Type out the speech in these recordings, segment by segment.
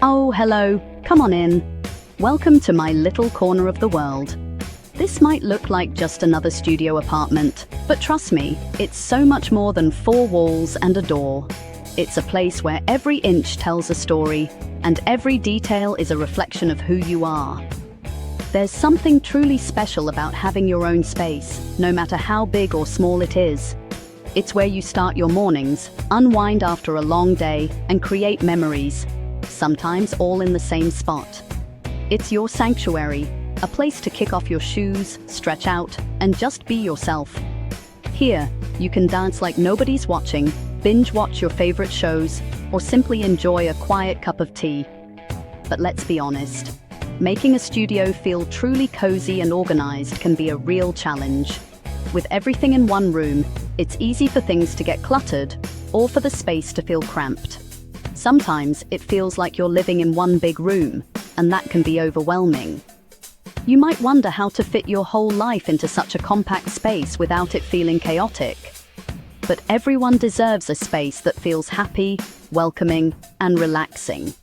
Oh, hello. Come on in. Welcome to my little corner of the world. This might look like just another studio apartment, but trust me, it's so much more than four walls and a door. It's a place where every inch tells a story, and every detail is a reflection of who you are. There's something truly special about having your own space, no matter how big or small it is. It's where you start your mornings, unwind after a long day, and create memories, sometimes all in the same spot. It's your sanctuary, a place to kick off your shoes, stretch out, and just be yourself. Here, you can dance like nobody's watching, binge watch your favorite shows, or simply enjoy a quiet cup of tea. But let's be honest, making a studio feel truly cozy and organized can be a real challenge. With everything in one room, it's easy for things to get cluttered, or for the space to feel cramped. Sometimes it feels like you're living in one big room, and that can be overwhelming. You might wonder how to fit your whole life into such a compact space without it feeling chaotic. But everyone deserves a space that feels happy, welcoming, and relaxing.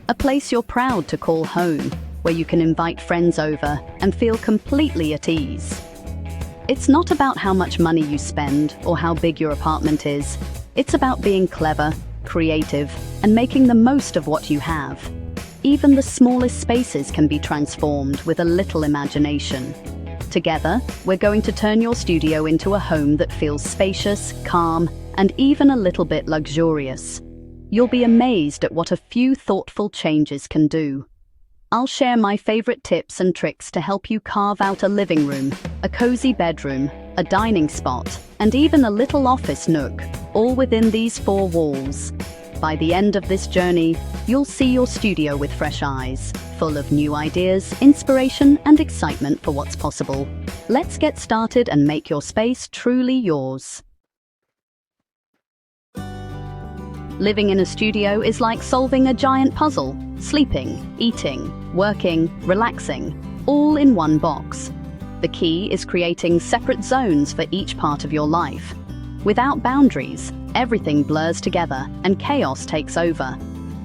A place you're proud to call home, where you can invite friends over and feel completely at ease. It's not about how much money you spend or how big your apartment is. It's about being clever, creative, and making the most of what you have. Even the smallest spaces can be transformed with a little imagination. Together, we're going to turn your studio into a home that feels spacious, calm, and even a little bit luxurious. You'll be amazed at what a few thoughtful changes can do. I'll share my favorite tips and tricks to help you carve out a living room, a cozy bedroom, a dining spot, and even a little office nook, all within these four walls. By the end of this journey, you'll see your studio with fresh eyes, full of new ideas, inspiration, and excitement for what's possible. Let's get started and make your space truly yours. Living in a studio is like solving a giant puzzle. Sleeping, eating, working, relaxing, all in one box. The key is creating separate zones for each part of your life. Without boundaries, everything blurs together and chaos takes over.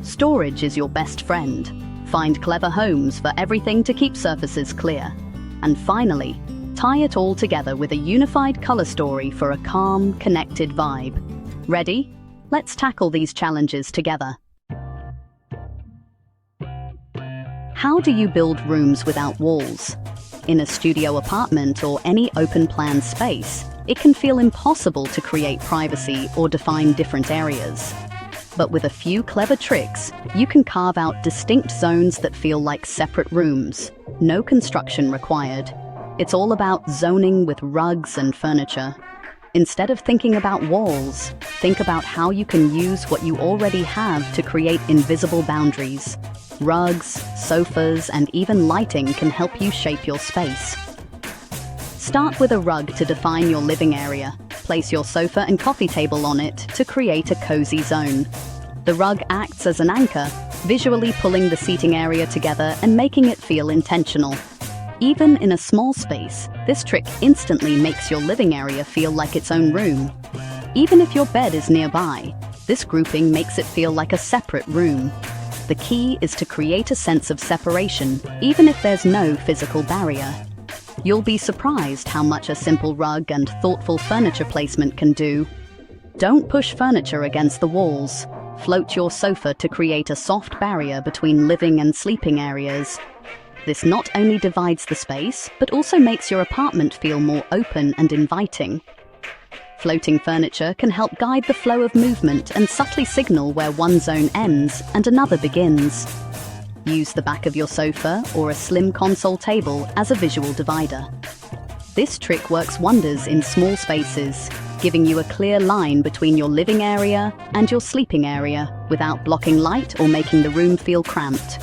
Storage is your best friend. Find clever homes for everything to keep surfaces clear. And finally, tie it all together with a unified color story for a calm, connected vibe. Ready? Let's tackle these challenges together. How do you build rooms without walls? In a studio apartment or any open-plan space, it can feel impossible to create privacy or define different areas. But with a few clever tricks, you can carve out distinct zones that feel like separate rooms. No construction required. It's all about zoning with rugs and furniture. Instead of thinking about walls, think about how you can use what you already have to create invisible boundaries. Rugs, sofas, and even lighting can help you shape your space. Start with a rug to define your living area. Place your sofa and coffee table on it to create a cozy zone. The rug acts as an anchor, visually pulling the seating area together and making it feel intentional. Even in a small space, this trick instantly makes your living area feel like its own room. Even if your bed is nearby, this grouping makes it feel like a separate room. The key is to create a sense of separation, even if there's no physical barrier. You'll be surprised how much a simple rug and thoughtful furniture placement can do. Don't push furniture against the walls. Float your sofa to create a soft barrier between living and sleeping areas. This not only divides the space, but also makes your apartment feel more open and inviting. Floating furniture can help guide the flow of movement and subtly signal where one zone ends and another begins. Use the back of your sofa or a slim console table as a visual divider. This trick works wonders in small spaces, giving you a clear line between your living area and your sleeping area without blocking light or making the room feel cramped.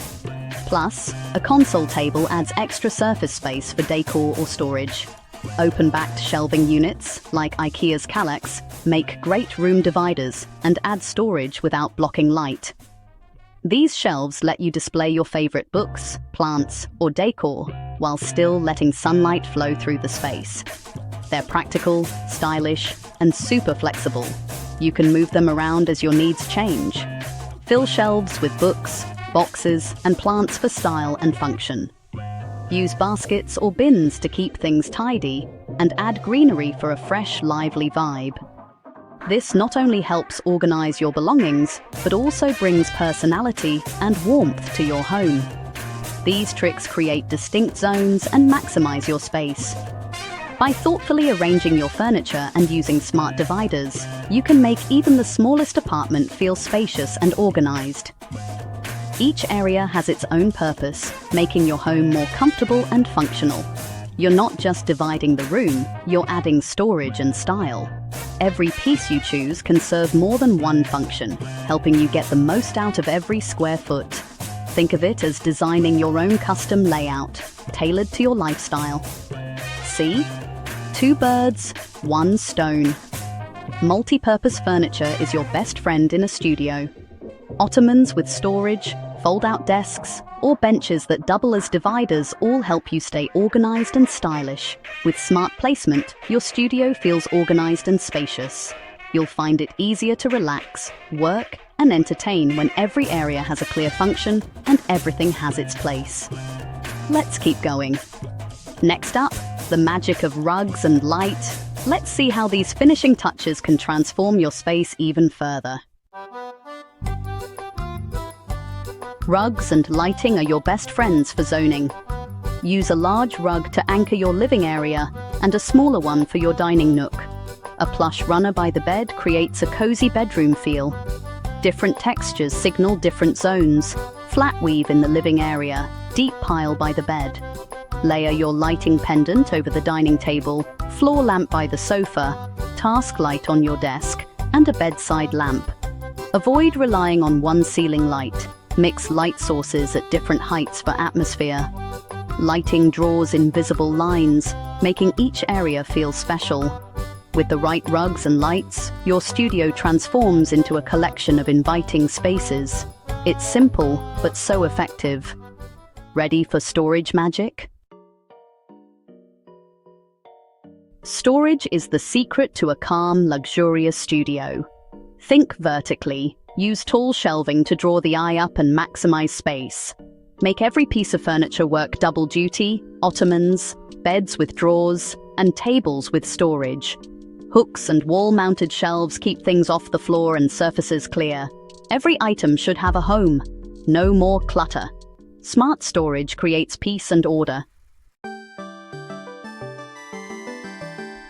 Plus, a console table adds extra surface space for decor or storage. Open-backed shelving units, like IKEA's Kallax, make great room dividers and add storage without blocking light. These shelves let you display your favorite books, plants, or decor, while still letting sunlight flow through the space. They're practical, stylish, and super flexible. You can move them around as your needs change. Fill shelves with books, boxes, and plants for style and function. Use baskets or bins to keep things tidy, and add greenery for a fresh, lively vibe. This not only helps organize your belongings, but also brings personality and warmth to your home. These tricks create distinct zones and maximize your space. By thoughtfully arranging your furniture and using smart dividers, you can make even the smallest apartment feel spacious and organized. Each area has its own purpose, making your home more comfortable and functional. You're not just dividing the room, you're adding storage and style. Every piece you choose can serve more than one function, helping you get the most out of every square foot. Think of it as designing your own custom layout, tailored to your lifestyle. See? 2 birds, 1 stone. Multi-purpose furniture is your best friend in a studio. Ottomans with storage, fold-out desks, or benches that double as dividers all help you stay organized and stylish. With smart placement, your studio feels organized and spacious. You'll find it easier to relax, work, and entertain when every area has a clear function and everything has its place. Let's keep going. Next up, the magic of rugs and light. Let's see how these finishing touches can transform your space even further. Rugs and lighting are your best friends for zoning. Use a large rug to anchor your living area and a smaller one for your dining nook. A plush runner by the bed creates a cozy bedroom feel. Different textures signal different zones. Flat weave in the living area, deep pile by the bed. Layer your lighting pendant over the dining table, floor lamp by the sofa, task light on your desk, and a bedside lamp. Avoid relying on one ceiling light. Mix light sources at different heights for atmosphere. Lighting draws invisible lines, making each area feel special. With the right rugs and lights, your studio transforms into a collection of inviting spaces. It's simple, but so effective. Ready for storage magic? Storage is the secret to a calm, luxurious studio. Think vertically. Use tall shelving to draw the eye up and maximize space. Make every piece of furniture work double duty: ottomans, beds with drawers, and tables with storage. Hooks and wall-mounted shelves keep things off the floor and surfaces clear. Every item should have a home. No more clutter. Smart storage creates peace and order.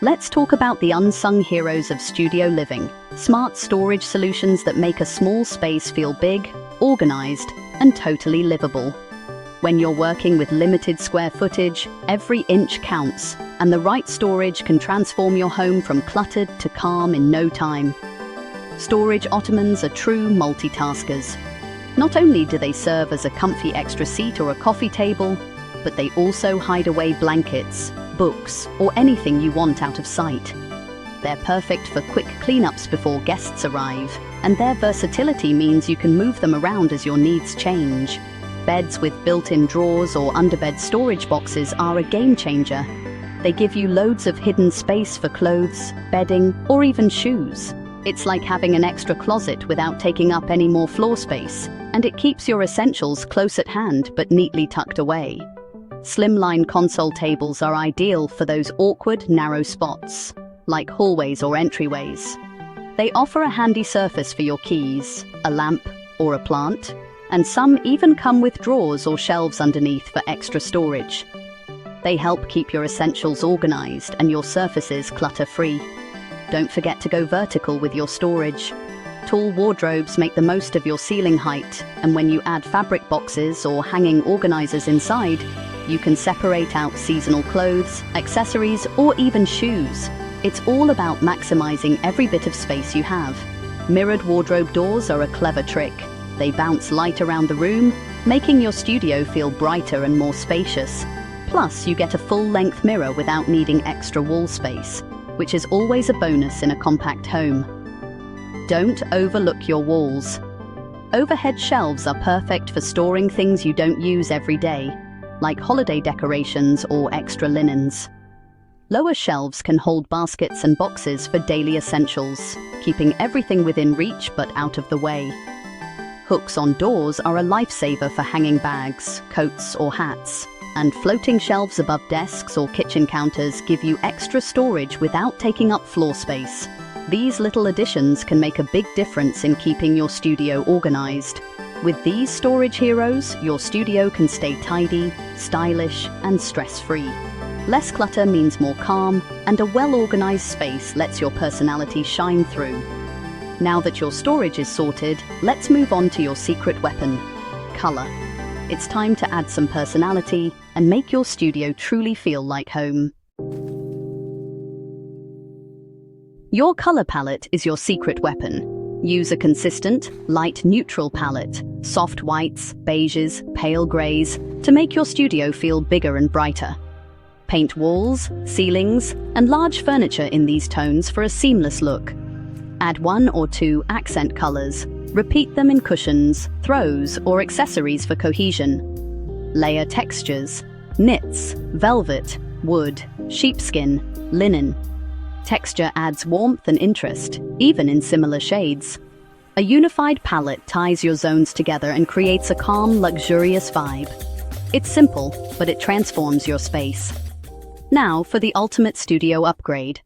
Let's talk about the unsung heroes of studio living. Smart storage solutions that make a small space feel big, organized, and totally livable. When you're working with limited square footage, every inch counts, and the right storage can transform your home from cluttered to calm in no time. Storage ottomans are true multitaskers. Not only do they serve as a comfy extra seat or a coffee table, but they also hide away blankets, books, or anything you want out of sight. They're perfect for quick cleanups before guests arrive, and their versatility means you can move them around as your needs change. Beds with built-in drawers or underbed storage boxes are a game changer. They give you loads of hidden space for clothes, bedding, or even shoes. It's like having an extra closet without taking up any more floor space, and it keeps your essentials close at hand but neatly tucked away. Slimline console tables are ideal for those awkward, narrow spots, like hallways or entryways. They offer a handy surface for your keys, a lamp, or a plant, and some even come with drawers or shelves underneath for extra storage. They help keep your essentials organized and your surfaces clutter-free. Don't forget to go vertical with your storage. Tall wardrobes make the most of your ceiling height, and when you add fabric boxes or hanging organizers inside, you can separate out seasonal clothes, accessories, or even shoes. It's all about maximizing every bit of space you have. Mirrored wardrobe doors are a clever trick. They bounce light around the room, making your studio feel brighter and more spacious. Plus, you get a full-length mirror without needing extra wall space, which is always a bonus in a compact home. Don't overlook your walls. Overhead shelves are perfect for storing things you don't use every day, like holiday decorations or extra linens. Lower shelves can hold baskets and boxes for daily essentials, keeping everything within reach but out of the way. Hooks on doors are a lifesaver for hanging bags, coats, or hats. And floating shelves above desks or kitchen counters give you extra storage without taking up floor space. These little additions can make a big difference in keeping your studio organized. With these storage heroes, your studio can stay tidy, stylish, and stress-free. Less clutter means more calm, and a well-organized space lets your personality shine through. Now that your storage is sorted, let's move on to your secret weapon, color. It's time to add some personality and make your studio truly feel like home. Your color palette is your secret weapon. Use a consistent, light neutral palette, soft whites, beiges, pale grays, to make your studio feel bigger and brighter. Paint walls, ceilings, and large furniture in these tones for a seamless look. Add 1 or 2 accent colors. Repeat them in cushions, throws, or accessories for cohesion. Layer textures: knits, velvet, wood, sheepskin, linen. Texture adds warmth and interest, even in similar shades. A unified palette ties your zones together and creates a calm, luxurious vibe. It's simple, but it transforms your space. Now for the ultimate studio upgrade.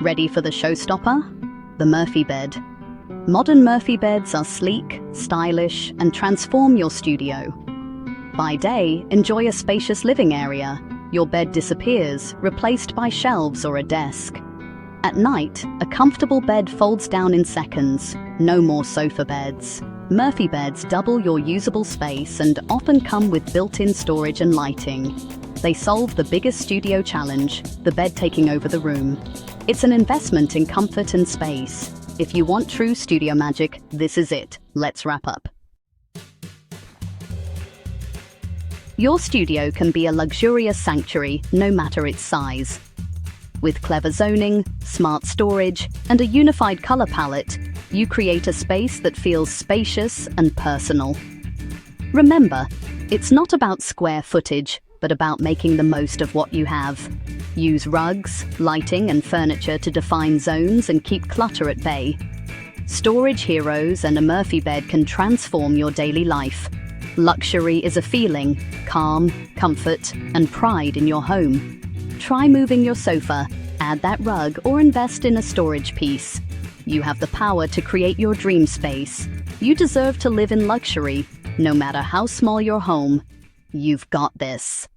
Ready for the showstopper? The Murphy bed. Modern Murphy beds are sleek, stylish, and transform your studio. By day, enjoy a spacious living area. Your bed disappears, replaced by shelves or a desk. At night, a comfortable bed folds down in seconds. No more sofa beds. Murphy beds double your usable space and often come with built-in storage and lighting. They solve the biggest studio challenge, the bed taking over the room. It's an investment in comfort and space. If you want true studio magic, this is it. Let's wrap up. Your studio can be a luxurious sanctuary, no matter its size. With clever zoning, smart storage, and a unified color palette, you create a space that feels spacious and personal. Remember, it's not about square footage, but about making the most of what you have. Use rugs, lighting, and furniture to define zones and keep clutter at bay. Storage heroes and a Murphy bed can transform your daily life. Luxury is a feeling, calm, comfort, and pride in your home. Try moving your sofa, add that rug, or invest in a storage piece. You have the power to create your dream space. You deserve to live in luxury, no matter how small your home. You've got this.